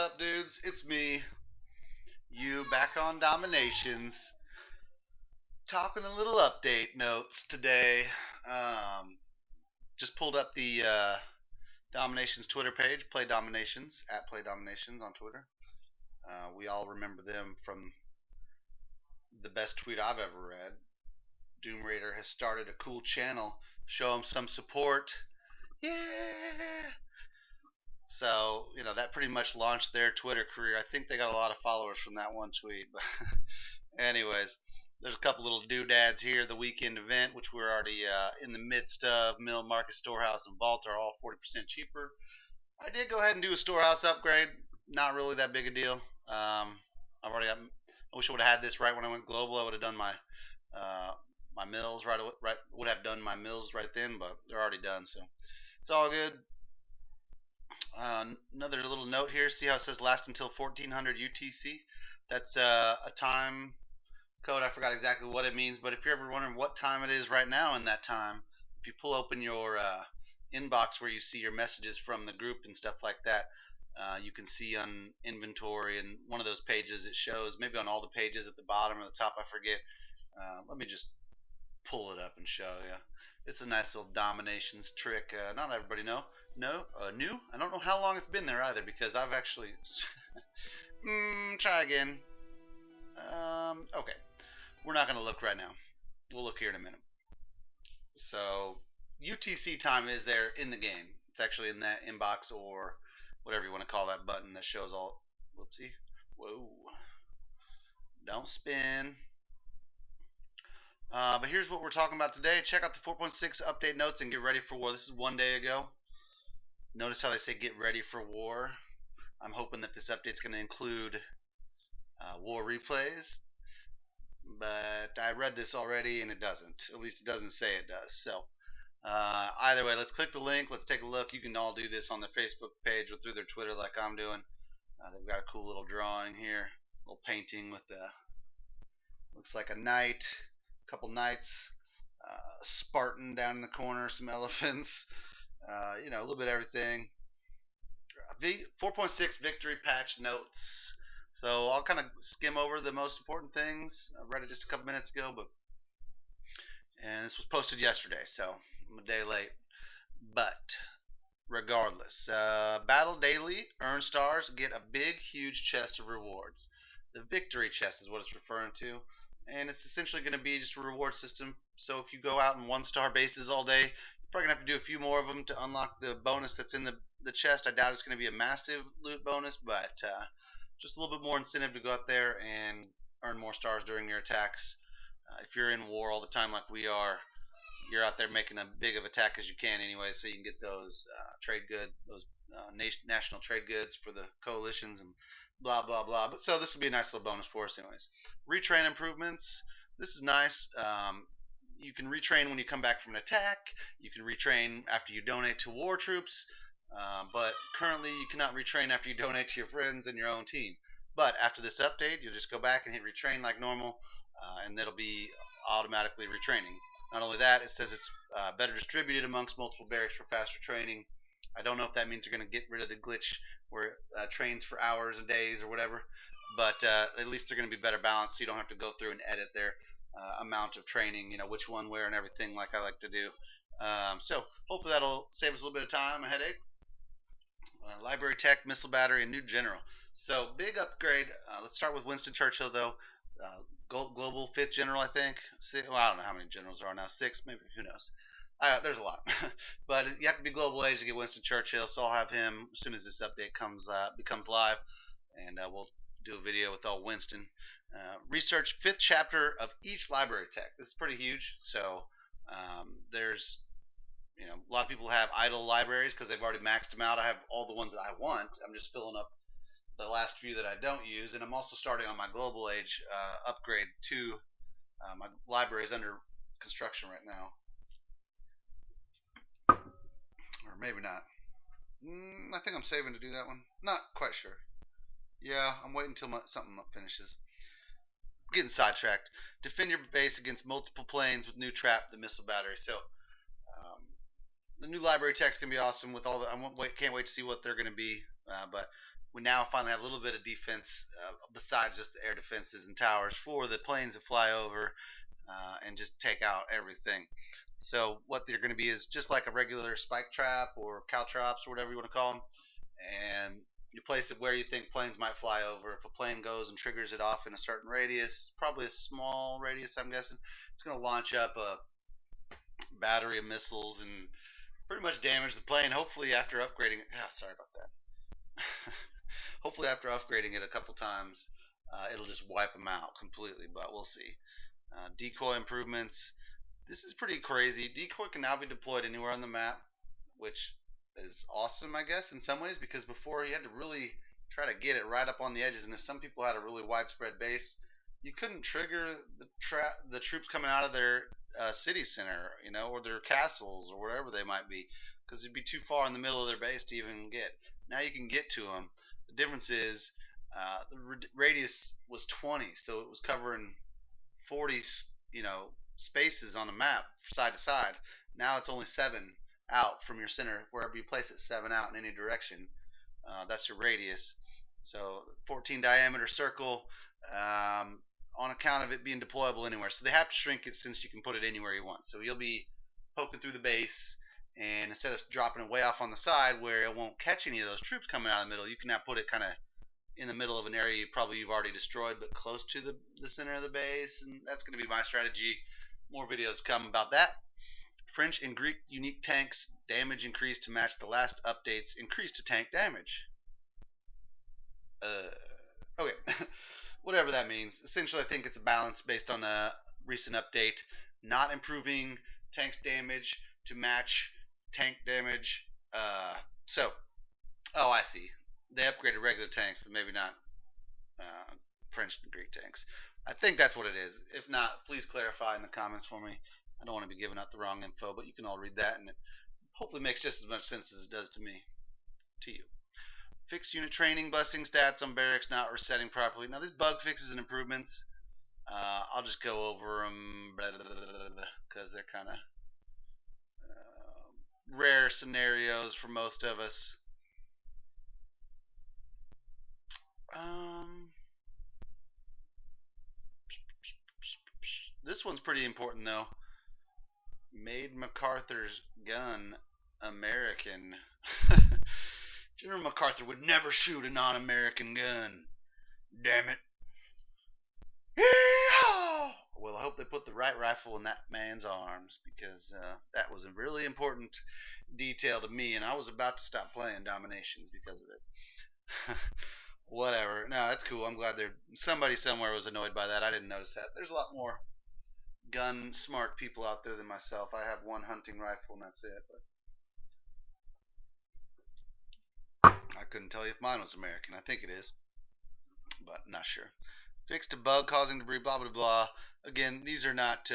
up, dudes? It's me, you, back on Dominations, talking a little update notes today. Um, just pulled up the Dominations Twitter page, Play Dominations, at Play Dominations on Twitter. We all remember them from the best tweet I've ever read. Doom Raider has started a cool channel. Show him some support. Yeah! So, that pretty much launched their Twitter career. I think they got a lot of followers from that one tweet. But anyways, there's a couple little doodads here. The weekend event, which we're already in the midst of. Mill, Market, Storehouse, and Vault are all 40% cheaper. I did go ahead and do a Storehouse upgrade. Not really that big a deal. I've already got. I wish I would have had this right when I went global. I would have done my mills right. Would have done my mills right then, but they're already done, so it's all good. Another little note here. See how it says last until 1400 UTC? That's a time code. I forgot exactly what it means, but if you're ever wondering what time it is right now in that time, if you pull open your inbox where you see your messages from the group and stuff like that, you can see on inventory and one of those pages it shows, maybe on all the pages at the bottom or the top, I forget. Let me just pull it up and show you. It's a nice little Dominations trick. Not everybody knew. I don't know how long it's been there either because I've actually try again. Okay, we're not gonna look right now. We'll look here in a minute. So UTC time is there in the game. It's actually in that inbox or whatever you want to call that button that shows all. Whoopsie. Whoa. Don't spin. But here's what we're talking about today. Check out the 4.6 update notes and get ready for war. This is one day ago. Notice how they say get ready for war. I'm hoping that this update's going to include war replays. But I read this already and it doesn't. At least it doesn't say it does. So either way, let's click the link. Let's take a look. You can all do this on their Facebook page or through their Twitter like I'm doing. They've got a cool little drawing here. A little painting with the, looks like a knight. Couple knights, Spartan down in the corner, some elephants, a little bit of everything. 4.6 victory patch notes. So I'll kind of skim over the most important things. I read it just a couple minutes ago, and this was posted yesterday, so I'm a day late. But regardless, battle daily, earn stars, get a big, huge chest of rewards. The victory chest is what it's referring to. And it's essentially going to be just a reward system. So if you go out in 1-star bases all day, you're probably going to have to do a few more of them to unlock the bonus that's in the chest. I doubt it's going to be a massive loot bonus, but just a little bit more incentive to go out there and earn more stars during your attacks. If you're in war all the time like we are, you're out there making a big of attack as you can anyway, so you can get those those national trade goods for the coalitions and blah blah blah. But so this will be a nice little bonus for us anyways. Retrain improvements. This is nice. You can retrain when you come back from an attack. You can retrain after you donate to war troops. But currently you cannot retrain after you donate to your friends and your own team. But after this update, you'll just go back and hit retrain like normal, and it'll be automatically retraining. Not only that, it says it's better distributed amongst multiple barracks for faster training. I don't know if that means they're going to get rid of the glitch where it trains for hours and days or whatever, but at least they're going to be better balanced so you don't have to go through and edit their amount of training, which one, where, and everything like I like to do. So hopefully that'll save us a little bit of time, a headache. Library Tech, Missile Battery, and New General. So big upgrade. Let's start with Winston Churchill, though. Global 5th General, I think. Well, I don't know how many generals there are now. 6, maybe. Who knows? There's a lot. But you have to be global age to get Winston Churchill, so I'll have him as soon as this update becomes live, and we'll do a video with all Winston. Research 5th chapter of each library tech. This is pretty huge. So there's, a lot of people have idle libraries because they've already maxed them out. I have all the ones that I want. I'm just filling up the last few that I don't use, and I'm also starting on my global age upgrade to my library is under construction right now, or maybe not. I think I'm saving to do that one. Not quite sure. Yeah, I'm waiting until something finishes. Getting sidetracked. Defend your base against multiple planes with new trap, the missile battery. So the new library text can be awesome with all the. Can't wait to see what they're going to be. But we now finally have a little bit of defense besides just the air defenses and towers for the planes that fly over and just take out everything. So what they're going to be is just like a regular spike trap or caltrops or whatever you want to call them, and you place it where you think planes might fly over. If a plane goes and triggers it off in a certain radius, probably a small radius, I'm guessing, it's going to launch up a battery of missiles and pretty much damage the plane. Hopefully, after upgrading it, sorry about that. Hopefully, after upgrading it a couple times, it'll just wipe them out completely. But we'll see. Decoy improvements. This is pretty crazy. Decoy can now be deployed anywhere on the map, which is awesome, I guess, in some ways, because before you had to really try to get it right up on the edges, and if some people had a really widespread base, you couldn't trigger the troops coming out of their city center, or their castles or wherever they might be, because it'd be too far in the middle of their base to even get. Now you can get to them. The difference is the radius was 20, so it was covering 40, spaces on the map side to side. Now it's only 7 out from your center. Wherever you place it, 7 out in any direction. That's your radius. So 14 diameter circle on account of it being deployable anywhere. So they have to shrink it since you can put it anywhere you want. So you'll be poking through the base, and instead of dropping it way off on the side where it won't catch any of those troops coming out of the middle, you can now put it kind of in the middle of an area you've already destroyed, but close to the center of the base, and that's going to be my strategy. More videos come about that. French and Greek unique tanks damage increased to match the last update's increase to tank damage. Okay, whatever that means. Essentially, I think it's a balance based on a recent update, not improving tanks damage to match tank damage. Oh, I see. They upgraded regular tanks, but maybe not French and Greek tanks. I think that's what it is. If not, please clarify in the comments for me. I don't want to be giving out the wrong info, but you can all read that, and it hopefully makes just as much sense as it does to me, to you. Fixed unit training, busting stats on barracks not resetting properly. Now, these bug fixes and improvements, I'll just go over them because they're kind of rare scenarios for most of us. This one's pretty important, though. Made MacArthur's gun American. General MacArthur would never shoot a non-American gun. Damn it. Yeehaw! Well, I hope they put the right rifle in that man's arms, because that was a really important detail to me, and I was about to stop playing Dominations because of it. Whatever. No, that's cool. I'm glad somebody somewhere was annoyed by that. I didn't notice that. There's a lot more gun smart people out there than myself. I have one hunting rifle and that's it. But I couldn't tell you if mine was American. I think it is, but not sure. Fixed a bug causing debris. Blah blah blah. Again, these are not.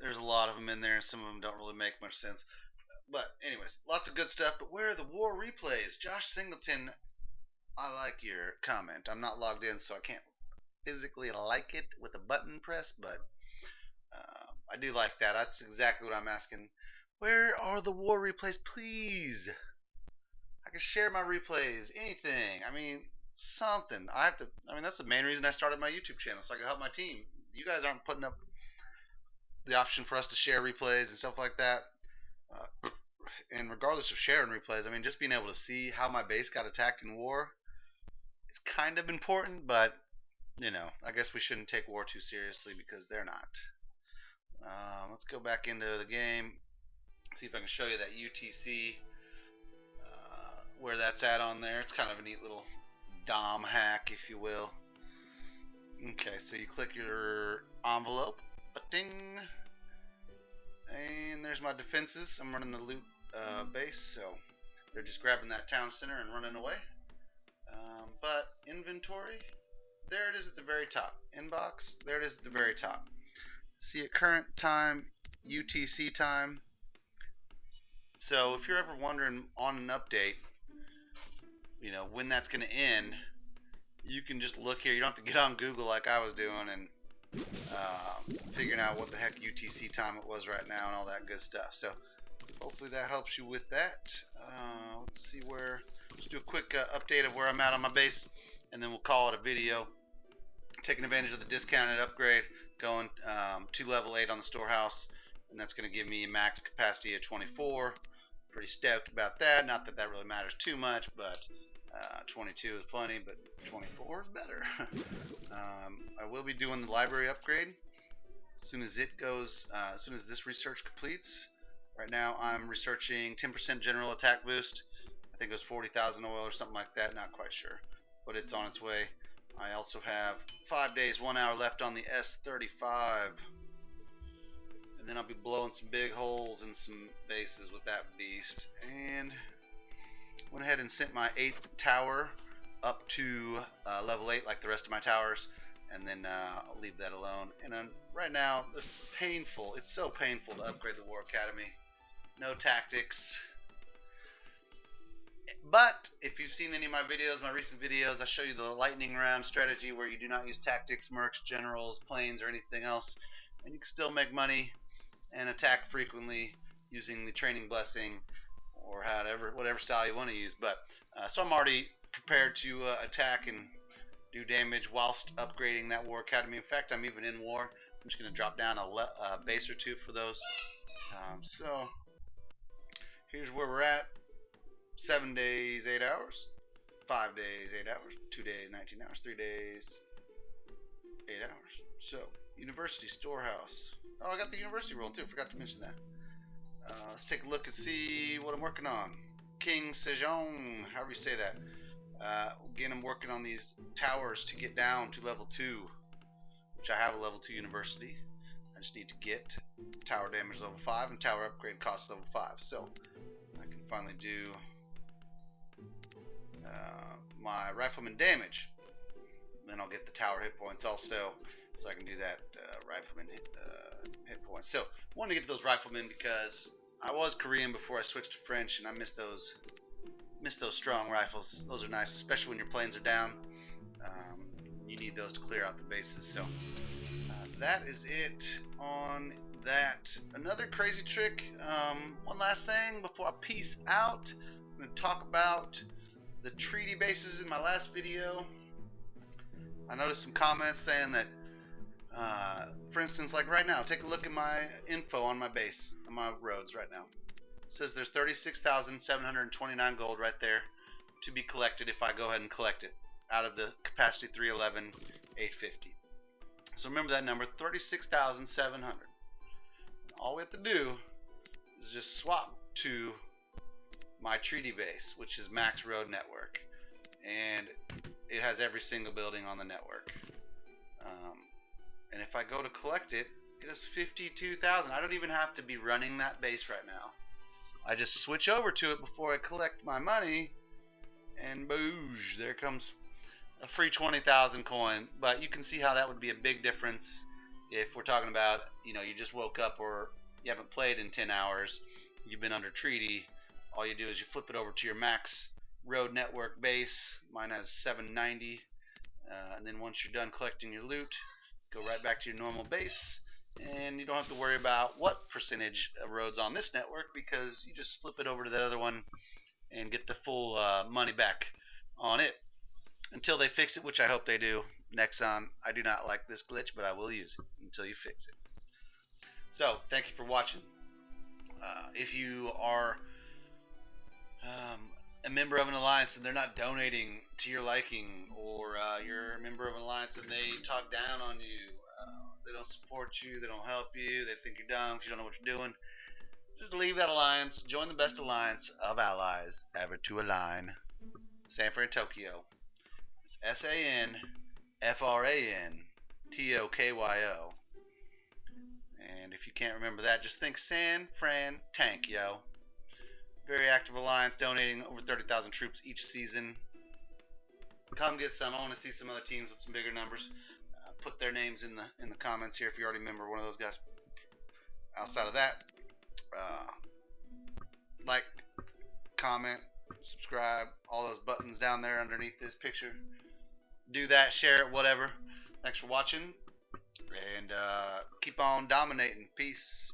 There's a lot of them in there, and some of them don't really make much sense. But anyways, lots of good stuff. But where are the war replays? Josh Singleton, I like your comment. I'm not logged in, so I can't physically like it with a button press, but I do like that. That's exactly what I'm asking. Where are the war replays, please? I can share my replays, anything. I mean, something. That's the main reason I started my YouTube channel, so I can help my team. You guys aren't putting up the option for us to share replays and stuff like that. And regardless of sharing replays, I mean, just being able to see how my base got attacked in war is kind of important, but I guess we shouldn't take war too seriously because they're not. Let's go back into the game, see if I can show you that UTC, where that's at on there. It's kind of a neat little DOM hack, if you will. Okay, so you click your envelope, ding, and there's my defenses. I'm running the loot base, so they're just grabbing that town center and running away. But inventory, there it is at the very top. Inbox, there it is at the very top. See at current time, UTC time. So if you're ever wondering on an update, when that's going to end, you can just look here. You don't have to get on Google like I was doing and figuring out what the heck UTC time it was right now and all that good stuff. So hopefully that helps you with that. Let's see where. Let's do a quick update of where I'm at on my base, and then we'll call it a video. Taking advantage of the discounted upgrade, going to level 8 on the storehouse, and that's going to give me a max capacity of 24. Pretty stoked about that. Not that that really matters too much, but 22 is plenty, but 24 is better. I will be doing the library upgrade as soon as it goes. As soon as this research completes. Right now, I'm researching 10% general attack boost. I think it was 40,000 oil or something like that. Not quite sure, but it's on its way. I also have 5 days, 1 hour left on the S35. And then I'll be blowing some big holes in some bases with that beast. And went ahead and sent my 8th tower up to level 8 like the rest of my towers. And then I'll leave that alone. And right now, it's painful. It's so painful to upgrade the War Academy. No tactics. But if you've seen any of my videos, my recent videos, I show you the lightning round strategy where you do not use tactics, mercs, generals, planes, or anything else, and you can still make money and attack frequently using the training blessing or whatever style you want to use. But so I'm already prepared to attack and do damage whilst upgrading that War Academy. In fact, I'm even in war. I'm just going to drop down a base or two for those. So here's where we're at. 7 days, 8 hours. 5 days, 8 hours. 2 days, 19 hours. 3 days, 8 hours. So, university, storehouse. Oh, I got the university roll too. Forgot to mention that. Let's take a look and see what I'm working on. King Sejong, however you say that. Again, I'm working on these towers to get down to level 2, which I have a level 2 university. I just need to get tower damage level 5 and tower upgrade cost level 5. So, I can finally do my rifleman damage. Then I'll get the tower hit points also, so I can do that rifleman hit points. So I wanted to get to those riflemen because I was Korean before I switched to French, and I miss those strong rifles. Those are nice, especially when your planes are down. You need those to clear out the bases. So that is it on that. Another crazy trick. One last thing before I peace out. I'm going to talk about the treaty bases in my last video. I noticed some comments saying that, for instance, like right now, take a look at my info on my base, on my roads right now. It says there's 36,729 gold right there to be collected if I go ahead and collect it out of the capacity 311 850. So remember that number, 36,700. All we have to do is just swap to my treaty base, which is Max Road Network, and it has every single building on the network. And if I go to collect it, it is 52,000. I don't even have to be running that base right now. I just switch over to it before I collect my money, and boosh, there comes a free 20,000 coin. But you can see how that would be a big difference if we're talking about, you just woke up or you haven't played in 10 hours, you've been under treaty. All you do is you flip it over to your Max Road Network base. Mine has 790. And then once you're done collecting your loot, go right back to your normal base. And you don't have to worry about what percentage of roads on this network, because you just flip it over to that other one and get the full money back on it. Until they fix it, which I hope they do. Nexon, I do not like this glitch, but I will use it until you fix it. So, thank you for watching. If you are a member of an alliance and they're not donating to your liking, or you're a member of an alliance and they talk down on you, they don't support you, they don't help you, they think you're dumb because you don't know what you're doing, just leave that alliance. Join the best alliance of allies ever to align. Sanford and Tokyo. It's SANFRANTOKYO. And if you can't remember that, just think San Fran Tank, yo. Very active alliance, donating over 30,000 troops each season. Come get some. I want to see some other teams with some bigger numbers. Put their names in the comments here if you already remember one of those guys. Outside of that, like, comment, subscribe, all those buttons down there underneath this picture. Do that, share it, whatever. Thanks for watching. and keep on dominating. Peace.